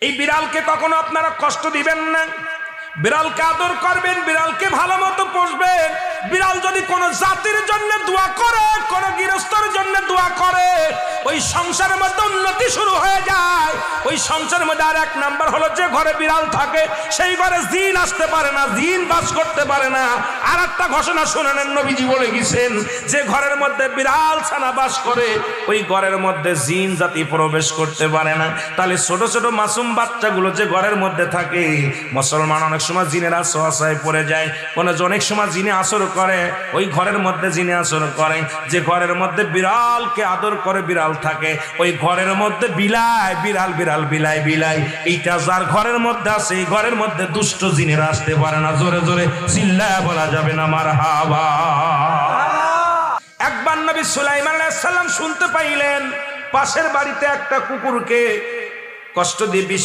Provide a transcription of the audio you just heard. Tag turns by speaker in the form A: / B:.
A: এই বিড়ালকে কখনো আপনারা কষ্ট দিবেন না, বিড়ালকে আদর করবেন, বিড়ালকে ভালো মতো পুষবেন। বিড়াল যদি কোনো জাতির জন্য দোয়া করে, কোনো গৃহস্থর জন্য দোয়া করে, ওই সংসারের মধ্যে উন্নতি শুরু হয়ে যায়। ওই সংসারের মধ্যে আর এক নাম্বার হলো, যে ঘরে বিড়াল থাকে সেই ঘরে জিন আসতে পারে না, জিন বাস করতে পারে না। আর একটা ঘোষণা শুনে নেন, নবীজি বলে গেছেন, যে ঘরের মধ্যে বিড়াল ছানা বাস করে ওই ঘরের মধ্যে জিন জাতি প্রবেশ করতে পারে না। তাহলে ছোট ছোট মাসুম বাচ্চাগুলো যে ঘরের মধ্যে থাকে, মুসলমান অনেক সময় জিনের আশ্রয় পড়ে যায়, অনেক সময় জিনে আসর করে, ওই ঘরের মধ্যে জিনে আসর করে। যে ঘরের মধ্যে বিড়ালকে আদর করে বিড়াল থাকে, ওই ঘরের মধ্যে বিলাই বিড়াল বিড়াল বিলাই বিলাই, এইটা যার ঘরের মধ্যে আছে এই ঘরের মধ্যে দুষ্ট জিনেরা আসতে পারে না। জোরে জোরে চিল্লায়া বলা যাবে না মারহাবা। একবার নবী সুলাইমান আলাইহিস সালাম শুনতে পাইলেন পাশের বাড়িতে একটা কুকুরকে কষ্ট দিয়ে বিষ